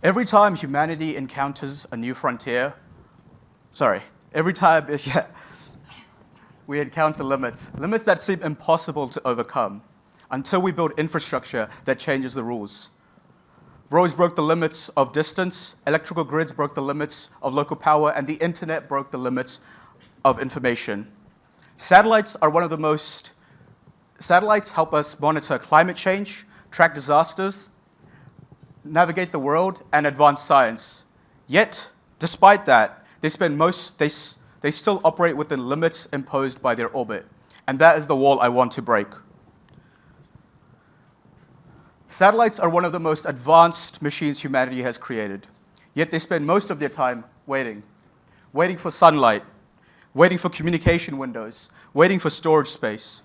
Every time humanity encounters a new frontier, every time we encounter limits that seem impossible to overcome until we build infrastructure that changes the rules. Roads broke the limits of distance, electrical grids broke the limits of local power, and the internet broke the limits of information. Satellites help us monitor climate change, track disasters, navigate the world, and advance science. Yet, despite that, they still operate within limits imposed by their orbit. And that is the wall I want to break. Satellites are one of the most advanced machines humanity has created. Yet they spend most of their time waiting for sunlight, waiting for communication windows, waiting for storage space.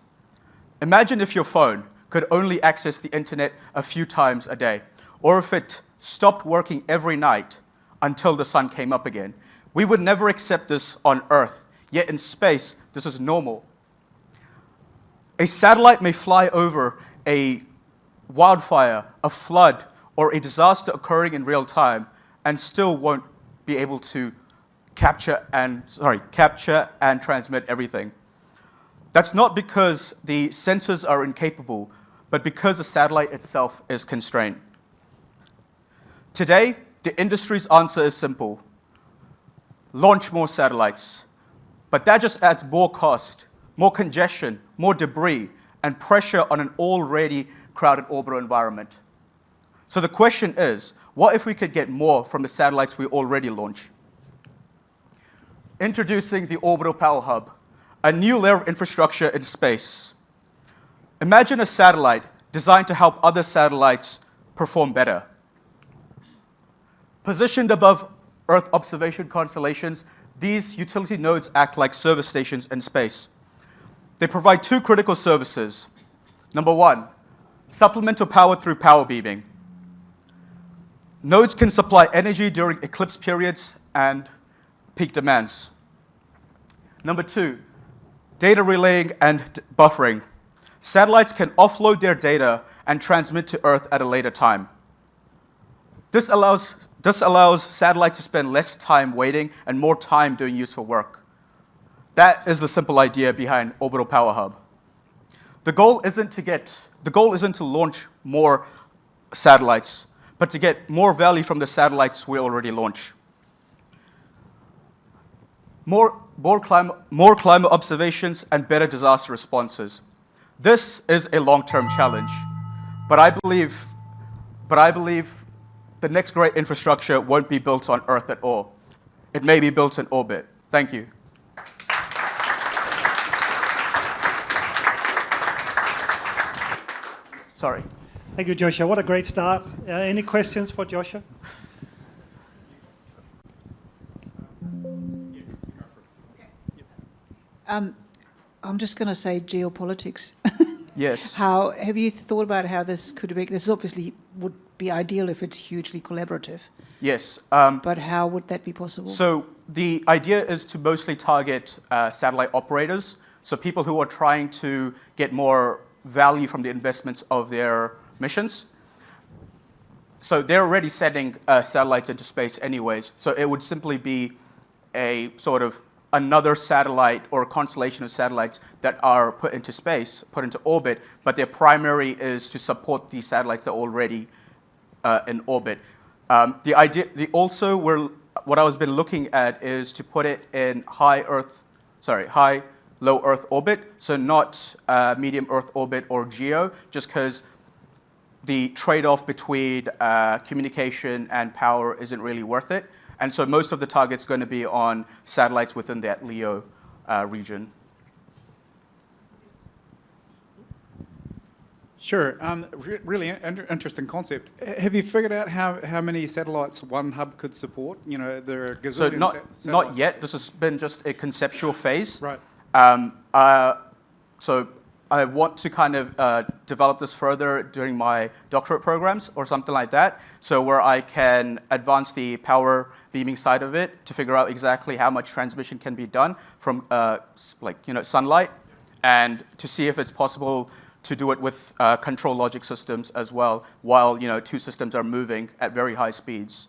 Imagine if your phone could only access the internet a few times a day, or if it stopped working every night until the sun came up again. We would never accept this on Earth, yet in space, this is normal. A satellite may fly over a wildfire, a flood, or a disaster occurring in real time, and still won't be able to capture and transmit everything. That's not because the sensors are incapable, but because the satellite itself is constrained. Today, the industry's answer is simple. Launch more satellites. But that just adds more cost, more congestion, more debris, and pressure on an already crowded orbital environment. So the question is, what if we could get more from the satellites we already launch? Introducing the Orbital Power Hub, a new layer of infrastructure in space. Imagine a satellite designed to help other satellites perform better. Positioned above Earth observation constellations, these utility nodes act like service stations in space. They provide two critical services. Number one, supplemental power through power beaming. Nodes can supply energy during eclipse periods and peak demands. Number two, data relaying and buffering. Satellites can offload their data and transmit to Earth at a later time. This allows satellites to spend less time waiting and more time doing useful work. That is the simple idea behind Orbital Power Hub. The goal isn't to launch more satellites, but to get more value from the satellites we already launch. More climate observations and better disaster responses. This is a long-term challenge, but I believe the next great infrastructure won't be built on Earth at all. It may be built in orbit. Thank you. Sorry. Thank you, Joshua. What a great start. Any questions for Joshua? I'm just going to say geopolitics. Yes. How have you thought about how this could be? This obviously would be ideal if it's hugely collaborative. Yes. But how would that be possible? So the idea is to mostly target satellite operators, so people who are trying to get more value from the investments of their missions. So they're already sending satellites into space anyways, so it would simply be a sort of another satellite or a constellation of satellites that are put into space, put into orbit, but their primary is to support the satellites that are already in orbit. What I was been looking at is to put it in low Earth orbit, so not medium Earth orbit or GEO, just because the trade-off between communication and power isn't really worth it. And so most of the target's going to be on satellites within that LEO region. Sure. Really interesting concept. Have you figured out how many satellites one hub could support? You know, there are gazillion satellites. Not yet. This has been just a conceptual phase. Right. So I want to kind of develop this further during my doctorate programs or something like that, so where I can advance the power beaming side of it to figure out exactly how much transmission can be done from sunlight, and to see if it's possible to do it with control logic systems as well, while two systems are moving at very high speeds.